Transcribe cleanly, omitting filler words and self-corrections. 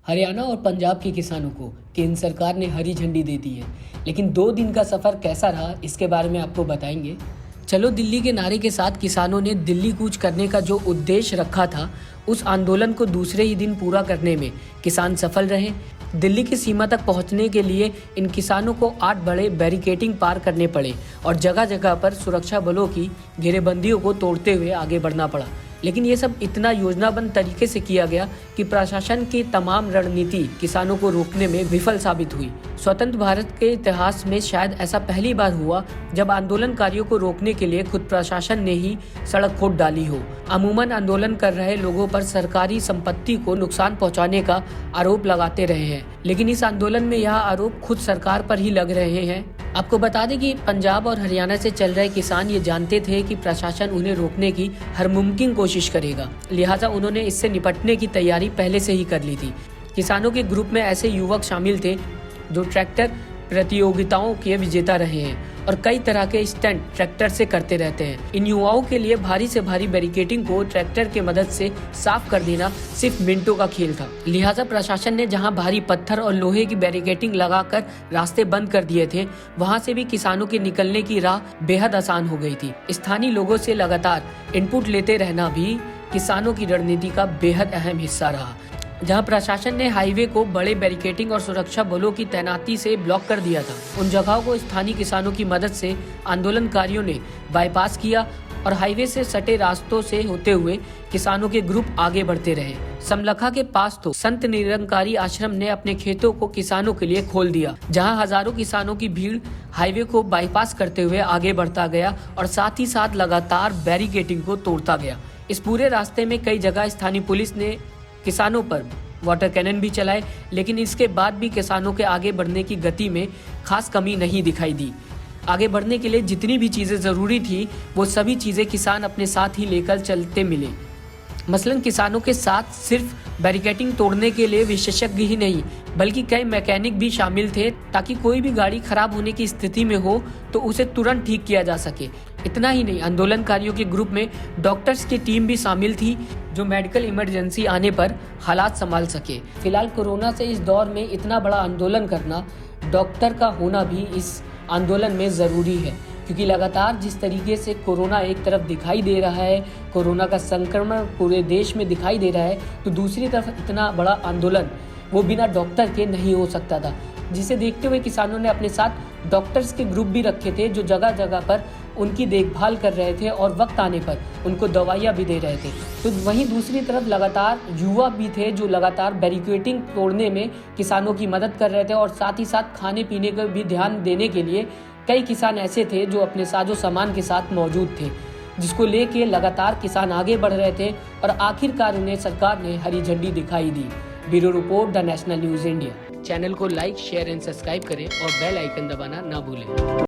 हरियाणा और पंजाब के किसानों को केंद्र सरकार ने हरी झंडी दे दी है, लेकिन 2 दिन का सफ़र कैसा रहा इसके बारे में आपको बताएंगे। चलो दिल्ली के नारे के साथ किसानों ने दिल्ली कूच करने का जो उद्देश्य रखा था, उस आंदोलन को दूसरे ही दिन पूरा करने में किसान सफल रहे। दिल्ली की सीमा तक पहुंचने के लिए इन किसानों को 8 बड़े बैरिकेडिंग पार करने पड़े और जगह जगह पर सुरक्षा बलों की घेरेबंदियों को तोड़ते हुए आगे बढ़ना पड़ा। लेकिन ये सब इतना योजनाबद्ध तरीके से किया गया कि प्रशासन की तमाम रणनीति किसानों को रोकने में विफल साबित हुई। स्वतंत्र भारत के इतिहास में शायद ऐसा पहली बार हुआ जब आंदोलनकारियों को रोकने के लिए खुद प्रशासन ने ही सड़क खोद डाली हो। अमूमन आंदोलन कर रहे लोगों पर सरकारी संपत्ति को नुकसान पहुंचाने का आरोप लगाते रहे हैं, लेकिन इस आंदोलन में यह आरोप खुद सरकार पर ही लग रहे हैं। आपको बता दें कि पंजाब और हरियाणा से चल रहे किसान ये जानते थे कि प्रशासन उन्हें रोकने की हर मुमकिन कोशिश करेगा, लिहाजा उन्होंने इससे निपटने की तैयारी पहले से ही कर ली थी। किसानों के ग्रुप में ऐसे युवक शामिल थे जो ट्रैक्टर प्रतियोगिताओं के विजेता रहे हैं और कई तरह के स्टंट ट्रैक्टर से करते रहते हैं। इन युवाओं के लिए भारी से भारी बैरिकेडिंग को ट्रैक्टर की मदद से साफ कर देना सिर्फ मिनटों का खेल था। लिहाजा प्रशासन ने जहां भारी पत्थर और लोहे की बैरिकेडिंग लगाकर रास्ते बंद कर दिए थे, वहां से भी किसानों के निकलने की राह बेहद आसान हो गई थी। स्थानीय लोगों से लगातार इनपुट लेते रहना भी किसानों की रणनीति का बेहद अहम हिस्सा रहा। जहां प्रशासन ने हाईवे को बड़े बैरिकेडिंग और सुरक्षा बलों की तैनाती से ब्लॉक कर दिया था, उन जगहों को स्थानीय किसानों की मदद से आंदोलनकारियों ने बाईपास किया और हाईवे से सटे रास्तों से होते हुए किसानों के ग्रुप आगे बढ़ते रहे। समलखा के पास तो संत निरंकारी आश्रम ने अपने खेतों को किसानों के लिए खोल दिया, जहां हजारों किसानों की भीड़ हाईवे को बाईपास करते हुए आगे बढ़ता गया और साथ ही साथ लगातार बैरिकेडिंग को तोड़ता गया। इस पूरे रास्ते में कई जगह स्थानीय पुलिस ने किसानों पर वाटर कैनन भी चलाए, लेकिन इसके बाद भी किसानों के आगे बढ़ने की गति में खास कमी नहीं दिखाई दी। आगे बढ़ने के लिए जितनी भी चीज़ें ज़रूरी थी, वो सभी चीज़ें किसान अपने साथ ही लेकर चलते मिले। मसलन किसानों के साथ सिर्फ बैरिकेडिंग तोड़ने के लिए विशेषज्ञ ही नहीं, बल्कि कई मैकेनिक भी शामिल थे, ताकि कोई भी गाड़ी खराब होने की स्थिति में हो तो उसे तुरंत ठीक किया जा सके। इतना ही नहीं, आंदोलनकारियों के ग्रुप में डॉक्टर्स की टीम भी शामिल थी, जो मेडिकल इमरजेंसी आने पर हालात संभाल सके। फिलहाल कोरोना से इस दौर में इतना बड़ा आंदोलन करना, डॉक्टर का होना भी इस आंदोलन में ज़रूरी है, क्योंकि लगातार जिस तरीके से कोरोना एक तरफ दिखाई दे रहा है, कोरोना का संक्रमण पूरे देश में दिखाई दे रहा है, तो दूसरी तरफ इतना बड़ा आंदोलन वो बिना डॉक्टर के नहीं हो सकता था, जिसे देखते हुए किसानों ने अपने साथ डॉक्टर्स के ग्रुप भी रखे थे, जो जगह जगह पर उनकी देखभाल कर रहे थे और वक्त आने पर उनको दवाइयाँ भी दे रहे थे। तो वहीं दूसरी तरफ लगातार युवा भी थे, जो लगातार बैरिकेडिंग तोड़ने में किसानों की मदद कर रहे थे और साथ ही साथ खाने पीने का भी ध्यान देने के लिए कई किसान ऐसे थे जो अपने साजो सामान के साथ मौजूद थे, जिसको लेके लगातार किसान आगे बढ़ रहे थे और आखिरकार उन्हें सरकार ने हरी झंडी दिखाई दी। Bureau report, the national news India. Channel को लाइक, शेयर एंड सब्सक्राइब करें और बेल आइकन दबाना ना भूलें।